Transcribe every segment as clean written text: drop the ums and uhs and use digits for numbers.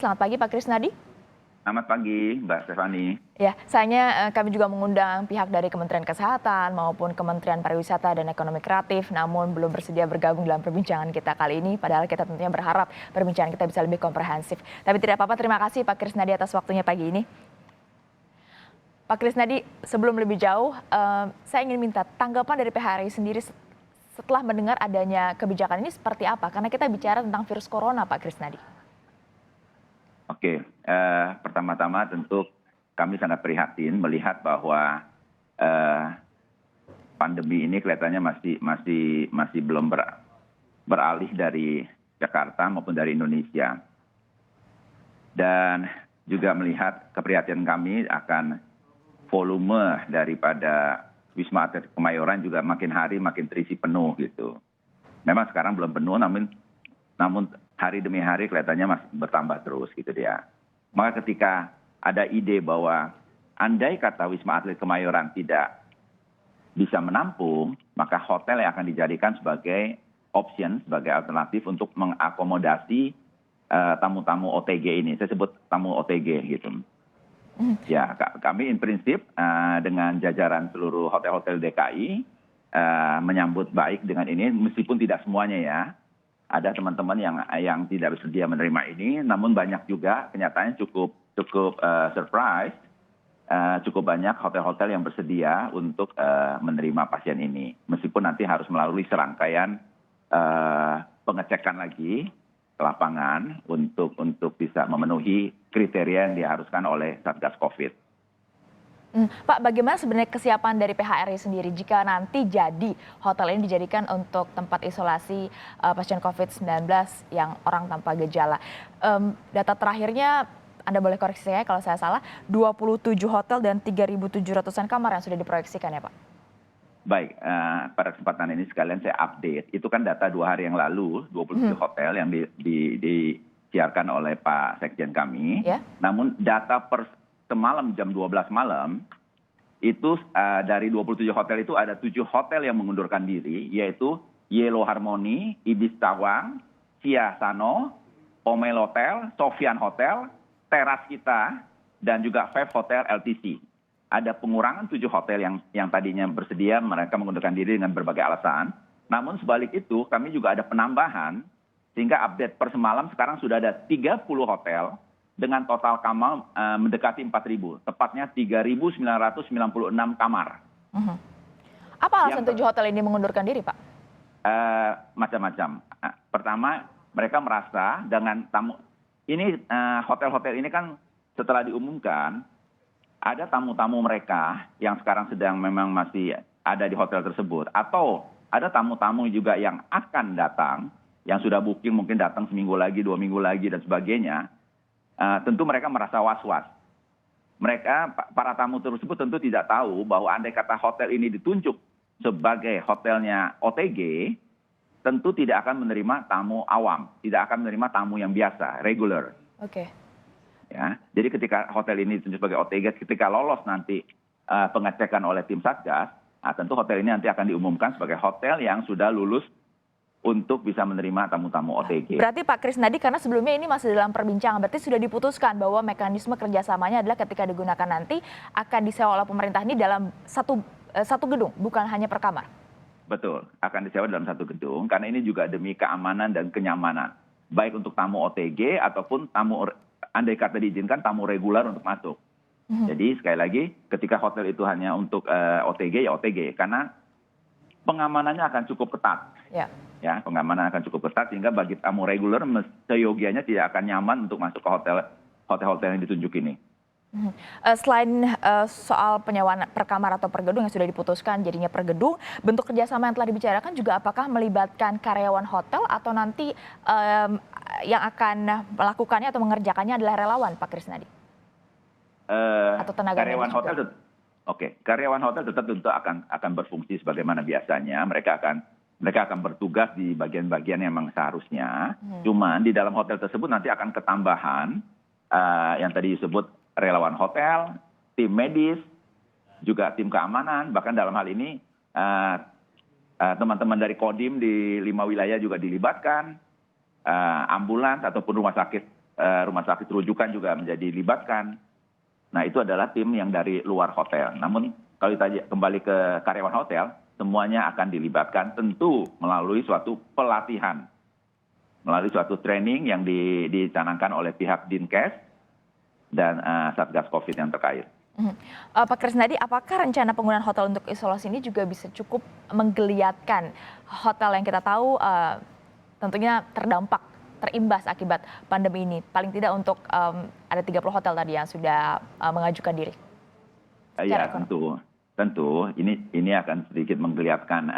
Selamat pagi Pak Krisnadi. Selamat pagi, Mbak Stefani. Ya, sayangnya kami juga mengundang pihak dari Kementerian Kesehatan maupun Kementerian Pariwisata dan Ekonomi Kreatif, namun belum bersedia bergabung dalam perbincangan kita kali ini. Padahal kita tentunya berharap perbincangan kita bisa lebih komprehensif. Tapi tidak apa-apa, terima kasih Pak Krisnadi atas waktunya pagi ini. Pak Krisnadi, sebelum lebih jauh, saya ingin minta tanggapan dari PHRI sendiri setelah mendengar adanya kebijakan ini seperti apa? Karena kita bicara tentang virus corona, Pak Krisnadi. Oke, pertama-tama tentu kami sangat prihatin melihat bahwa pandemi ini kelihatannya masih belum beralih dari Jakarta maupun dari Indonesia. Dan juga melihat keprihatinan kami akan volume daripada Wisma Atlet Kemayoran juga makin hari makin terisi penuh gitu. Memang sekarang belum penuh, namun hari demi hari kelihatannya masih bertambah terus gitu dia. Maka ketika ada ide bahwa andai kata Wisma Atlet Kemayoran tidak bisa menampung, maka hotel yang akan dijadikan sebagai option, sebagai alternatif untuk mengakomodasi tamu-tamu OTG ini. Saya sebut tamu OTG gitu. Ya, kami in prinsip dengan jajaran seluruh hotel-hotel DKI menyambut baik dengan ini, meskipun tidak semuanya ya. Ada teman-teman yang tidak bersedia menerima ini, namun banyak juga kenyataannya cukup surprise, cukup banyak hotel-hotel yang bersedia untuk menerima pasien ini, meskipun nanti harus melalui serangkaian pengecekan lagi ke lapangan untuk bisa memenuhi kriteria yang diharuskan oleh Satgas COVID. Pak, bagaimana sebenarnya kesiapan dari PHRI sendiri jika nanti jadi hotel ini dijadikan untuk tempat isolasi pasien COVID-19 yang orang tanpa gejala? Data terakhirnya, Anda boleh koreksi saya kalau saya salah, 27 hotel dan 3.700-an kamar yang sudah diproyeksikan ya Pak? Baik, pada kesempatan ini sekalian saya update. Itu kan data 2 hari yang lalu, 27 hotel yang disiarkan oleh Pak Sekjen kami. Ya. Namun data per semalam jam 12 malam, itu dari 27 hotel itu ada 7 hotel yang mengundurkan diri, yaitu Yellow Harmony, Ibis Tawang, Sia Sano, Omel Hotel, Sofian Hotel, Teras Kita, dan juga Five Hotel LTC. Ada pengurangan 7 hotel yang tadinya bersedia, mereka mengundurkan diri dengan berbagai alasan. Namun sebalik itu kami juga ada penambahan, sehingga update per semalam sekarang sudah ada 30 hotel dengan total kamar mendekati 4.000, tepatnya 3.996 kamar. Apa alasan 7 hotel ini mengundurkan diri, Pak? Macam-macam. Pertama, mereka merasa dengan tamu ini, hotel-hotel ini kan setelah diumumkan, ada tamu-tamu mereka yang sekarang sedang memang masih ada di hotel tersebut, atau ada tamu-tamu juga yang akan datang, yang sudah booking mungkin datang seminggu lagi, 2 minggu lagi, dan sebagainya. Tentu mereka merasa was-was. Mereka, para tamu tersebut tentu tidak tahu bahwa andai kata hotel ini ditunjuk sebagai hotelnya OTG, tentu tidak akan menerima tamu awam, tidak akan menerima tamu yang biasa, regular. Oke. Ya, jadi ketika hotel ini ditunjuk sebagai OTG, ketika lolos nanti pengecekan oleh tim Satgas, tentu hotel ini nanti akan diumumkan sebagai hotel yang sudah lulus untuk bisa menerima tamu-tamu OTG. Berarti Pak Krisnadi, karena sebelumnya ini masih dalam perbincangan, berarti sudah diputuskan bahwa mekanisme kerjasamanya adalah ketika digunakan nanti akan disewa oleh pemerintah ini dalam satu gedung, bukan hanya per kamar? Betul, akan disewa dalam satu gedung, karena ini juga demi keamanan dan kenyamanan. Baik untuk tamu OTG ataupun tamu, andai kata diizinkan, tamu reguler untuk masuk. Jadi sekali lagi, ketika hotel itu hanya untuk OTG, ya OTG. Karena pengamanannya akan cukup ketat. Ya, pengamanan akan cukup ketat sehingga bagi tamu reguler seyogianya tidak akan nyaman untuk masuk ke hotel-hotel yang ditunjuk ini. Selain soal penyewaan per kamar atau per gedung yang sudah diputuskan jadinya per gedung, bentuk kerjasama yang telah dibicarakan juga apakah melibatkan karyawan hotel atau nanti yang akan melakukannya atau mengerjakannya adalah relawan, Pak Krisnadi? Atau tenaga karyawan medis hotel juga? Oke, karyawan hotel tetap tentu akan berfungsi sebagaimana biasanya. Mereka akan bertugas di bagian-bagian yang memang seharusnya. Cuman di dalam hotel tersebut nanti akan ketambahan yang tadi disebut relawan hotel, tim medis, juga tim keamanan. Bahkan dalam hal ini teman-teman dari Kodim di 5 wilayah juga dilibatkan, ambulans ataupun rumah sakit rumah sakit rujukan juga menjadi dilibatkan. Nah, itu adalah tim yang dari luar hotel. Namun kalau kita kembali ke karyawan hotel, semuanya akan dilibatkan tentu melalui suatu pelatihan, melalui suatu training yang dicanangkan oleh pihak Dinkes dan Satgas Covid yang terkait. Pak Krisnadi, apakah rencana penggunaan hotel untuk isolasi ini juga bisa cukup menggeliatkan hotel yang kita tahu tentunya terimbas akibat pandemi ini? Paling tidak untuk ada 30 hotel tadi yang sudah mengajukan diri. Ya, tentu ini akan sedikit menggeliatkan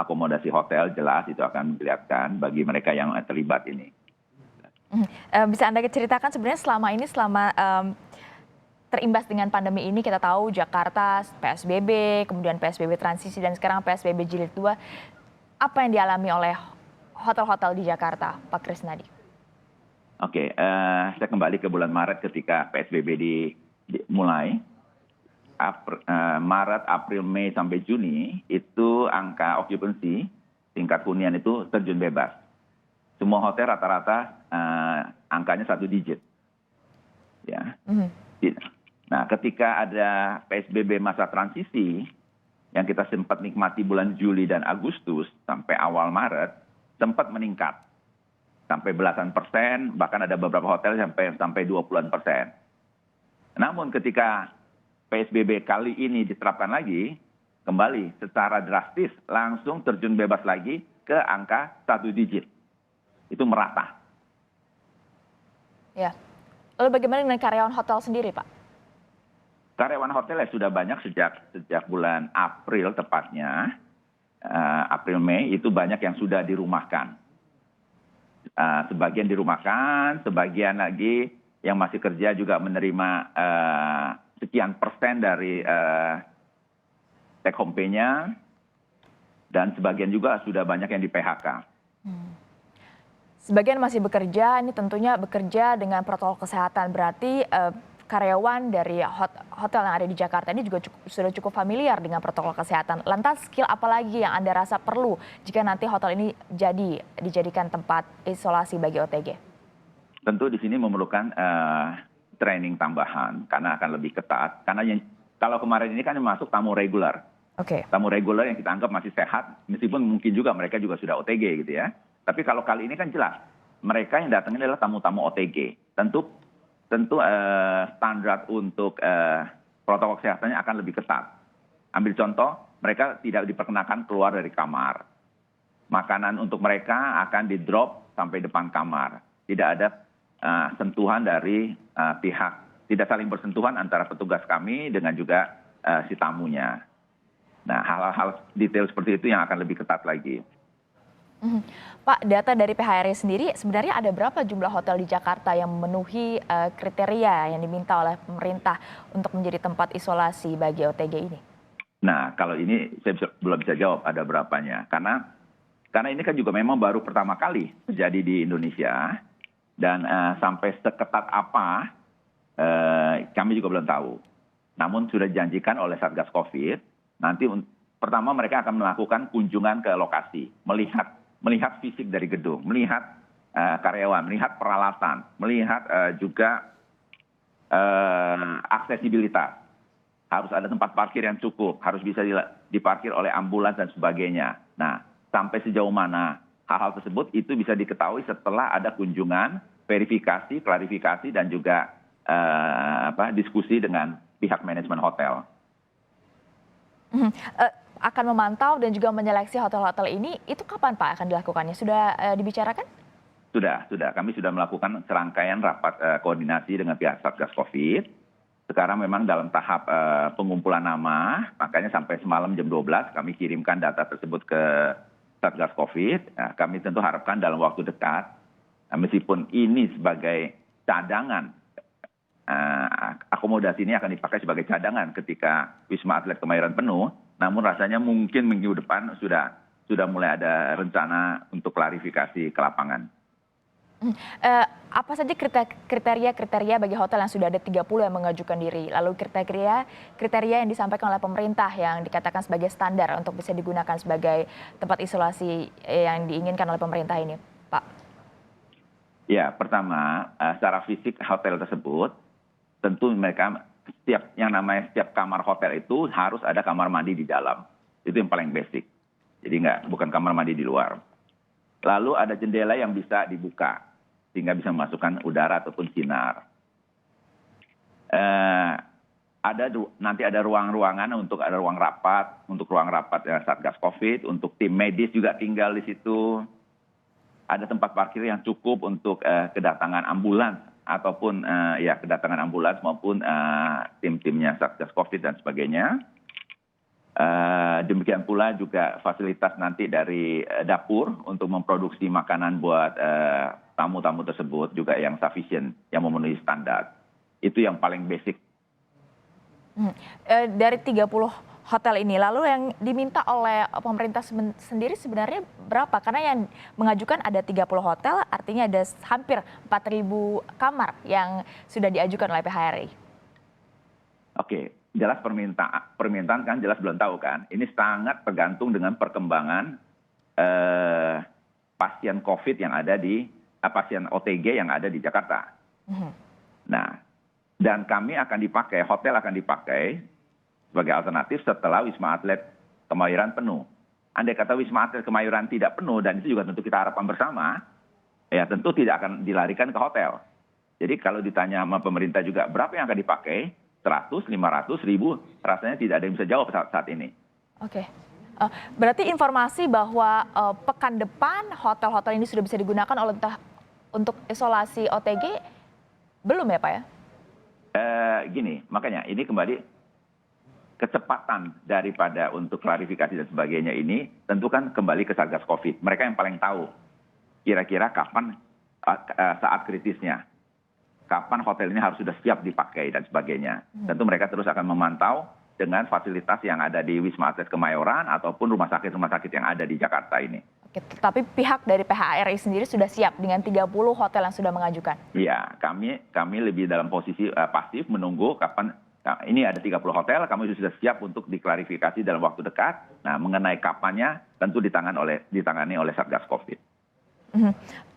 akomodasi hotel, jelas itu akan menggeliatkan bagi mereka yang terlibat ini. Bisa Anda ceritakan sebenarnya selama terimbas dengan pandemi ini, kita tahu Jakarta PSBB, kemudian PSBB transisi dan sekarang PSBB jilid 2. Apa yang dialami oleh hotel-hotel di Jakarta, Pak Krisnadi? Oke, saya kembali ke bulan Maret ketika PSBB dimulai. Maret, April, Mei sampai Juni itu angka occupancy tingkat hunian itu terjun bebas. Semua hotel rata-rata angkanya 1 digit. Ya. Nah, ketika ada PSBB masa transisi yang kita sempat nikmati bulan Juli dan Agustus sampai awal Maret sempat meningkat sampai belasan persen, bahkan ada beberapa hotel sampai 20-an%. Namun ketika PSBB kali ini diterapkan lagi, kembali secara drastis langsung terjun bebas lagi ke angka 1 digit. Itu merata. Ya. Lalu bagaimana dengan karyawan hotel sendiri, Pak? Karyawan hotel ya sudah banyak sejak bulan April tepatnya, April Mei itu banyak yang sudah dirumahkan. Sebagian dirumahkan, sebagian lagi yang masih kerja juga menerima sekian persen dari take home pay-nya, dan sebagian juga sudah banyak yang di PHK. Sebagian masih bekerja, ini tentunya bekerja dengan protokol kesehatan. Berarti karyawan dari hotel yang ada di Jakarta ini juga sudah cukup familiar dengan protokol kesehatan. Lantas skill apa lagi yang Anda rasa perlu jika nanti hotel ini dijadikan tempat isolasi bagi OTG? Tentu di sini memerlukan training tambahan karena akan lebih ketat. Karena kalau kemarin ini kan masuk tamu reguler. Tamu reguler yang kita anggap masih sehat, meskipun mungkin juga mereka juga sudah OTG gitu ya. Tapi kalau kali ini kan jelas, mereka yang datangnya adalah tamu-tamu OTG. Tentu standar untuk protokol kesehatannya akan lebih ketat. Ambil contoh, mereka tidak diperkenakan keluar dari kamar. Makanan untuk mereka akan di-drop sampai depan kamar. Tidak ada sentuhan dari tidak saling bersentuhan antara petugas kami dengan juga si tamunya. Nah, hal-hal detail seperti itu yang akan lebih ketat lagi. Pak, data dari PHRI sendiri sebenarnya ada berapa jumlah hotel di Jakarta yang memenuhi kriteria yang diminta oleh pemerintah untuk menjadi tempat isolasi bagi OTG ini? Nah, kalau ini saya belum bisa jawab ada berapanya. Karena ini kan juga memang baru pertama kali terjadi di Indonesia. Dan sampai seketat apa kami juga belum tahu. Namun sudah dijanjikan oleh Satgas Covid, nanti pertama mereka akan melakukan kunjungan ke lokasi, melihat fisik dari gedung, melihat karyawan, melihat peralatan, melihat juga aksesibilitas. Harus ada tempat parkir yang cukup, harus bisa diparkir oleh ambulans dan sebagainya. Nah, sampai sejauh mana hal-hal tersebut itu bisa diketahui setelah ada kunjungan, verifikasi, klarifikasi, dan juga diskusi dengan pihak manajemen hotel. Akan memantau dan juga menyeleksi hotel-hotel ini, itu kapan Pak akan dilakukannya? Sudah dibicarakan? Sudah. Kami sudah melakukan serangkaian rapat koordinasi dengan pihak Satgas Covid. Sekarang memang dalam tahap pengumpulan nama, makanya sampai semalam jam 12 kami kirimkan data tersebut ke Satgas Covid. Nah, kami tentu harapkan dalam waktu dekat, meskipun ini sebagai cadangan, akomodasi ini akan dipakai sebagai cadangan ketika Wisma Atlet Kemayoran penuh, namun rasanya mungkin minggu depan sudah mulai ada rencana untuk klarifikasi ke lapangan. Apa saja kriteria bagi hotel yang sudah ada 30 yang mengajukan diri? Lalu kriteria yang disampaikan oleh pemerintah yang dikatakan sebagai standar untuk bisa digunakan sebagai tempat isolasi yang diinginkan oleh pemerintah ini, Pak? Ya, pertama, secara fisik hotel tersebut, tentu mereka setiap kamar hotel itu harus ada kamar mandi di dalam. Itu yang paling basic. Jadi bukan kamar mandi di luar. Lalu ada jendela yang bisa dibuka, sehingga bisa memasukkan udara ataupun sinar. Nanti ada ruang-ruangan untuk ada ruang rapat, Satgas COVID, untuk tim medis juga tinggal di situ. Ada tempat parkir yang cukup untuk kedatangan ambulans ataupun kedatangan ambulans maupun tim-timnya Satgas COVID dan sebagainya. Demikian pula juga fasilitas nanti dari dapur untuk memproduksi makanan buat tamu-tamu tersebut juga yang sufficient, yang memenuhi standar. Itu yang paling basic. Dari 30 hotel ini, lalu yang diminta oleh pemerintah sendiri sebenarnya berapa? Karena yang mengajukan ada 30 hotel, artinya ada hampir 4.000 kamar yang sudah diajukan oleh PHRI. Oke, jelas permintaan kan jelas belum tahu kan. Ini sangat tergantung dengan perkembangan pasien COVID yang ada pasien OTG yang ada di Jakarta. Nah, dan hotel akan dipakai sebagai alternatif setelah Wisma Atlet Kemayoran penuh. Andai kata Wisma Atlet Kemayoran tidak penuh, dan itu juga tentu kita harapkan bersama, ya tentu tidak akan dilarikan ke hotel. Jadi kalau ditanya sama pemerintah juga berapa yang akan dipakai, 100, 500, 1000, rasanya tidak ada yang bisa jawab saat ini. Oke. Berarti informasi bahwa pekan depan hotel-hotel ini sudah bisa digunakan untuk isolasi OTG, belum ya Pak ya? Gini, makanya ini kembali kecepatan daripada untuk klarifikasi dan sebagainya ini tentu kan kembali ke Satgas COVID. Mereka yang paling tahu kira-kira kapan saat kritisnya, kapan hotel ini harus sudah siap dipakai dan sebagainya. Tentu mereka terus akan memantau dengan fasilitas yang ada di Wisma Atlet Kemayoran ataupun rumah sakit yang ada di Jakarta ini. Oke, tapi pihak dari PHRI sendiri sudah siap dengan 30 hotel yang sudah mengajukan? Iya, kami lebih dalam posisi pasif menunggu kapan. Nah, ini ada 30 hotel, kami sudah siap untuk diklarifikasi dalam waktu dekat. Nah, mengenai kapannya tentu ditangani oleh Satgas COVID.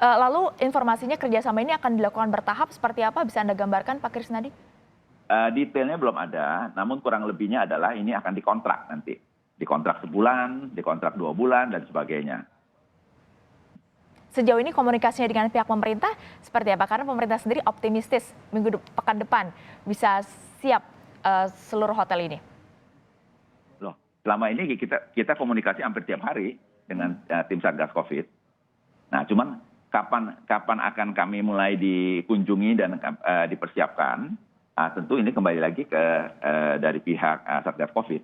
Lalu informasinya kerjasama ini akan dilakukan bertahap seperti apa? Bisa Anda gambarkan Pak Krisnadi? Detailnya belum ada, namun kurang lebihnya adalah ini akan dikontrak nanti. Dikontrak sebulan, dikontrak 2 bulan, dan sebagainya. Sejauh ini komunikasinya dengan pihak pemerintah seperti apa? Karena pemerintah sendiri optimistis pekan depan bisa siap seluruh hotel ini. Loh, selama ini kita komunikasi hampir tiap hari dengan tim Satgas COVID. Nah, cuman kapan akan kami mulai dikunjungi dan dipersiapkan? Tentu ini kembali lagi dari pihak Satgas COVID.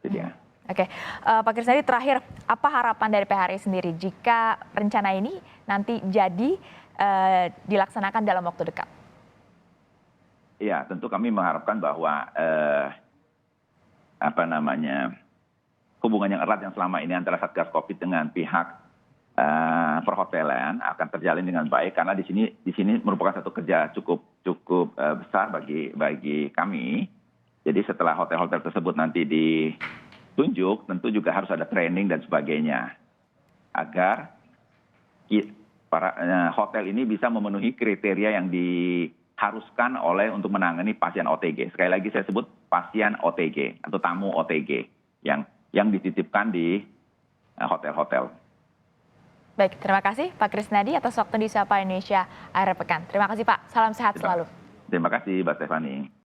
Jadi ya. Oke, Pak Krisnadi terakhir, apa harapan dari PHRI sendiri jika rencana ini nanti jadi dilaksanakan dalam waktu dekat? Ya, tentu kami mengharapkan bahwa hubungan yang erat yang selama ini antara Satgas COVID dengan pihak perhotelan akan terjalin dengan baik, karena di sini merupakan satu kerja cukup besar bagi kami. Jadi setelah hotel-hotel tersebut nanti ditunjuk, tentu juga harus ada training dan sebagainya agar para hotel ini bisa memenuhi kriteria yang diharuskan untuk menangani pasien OTG. Sekali lagi saya sebut pasien OTG atau tamu OTG yang dititipkan di hotel-hotel. Baik, terima kasih Pak Krisnadi atas waktu di Sapa Indonesia Akhir Pekan. Terima kasih Pak, salam sehat selalu. Terima kasih Mbak Stephanie.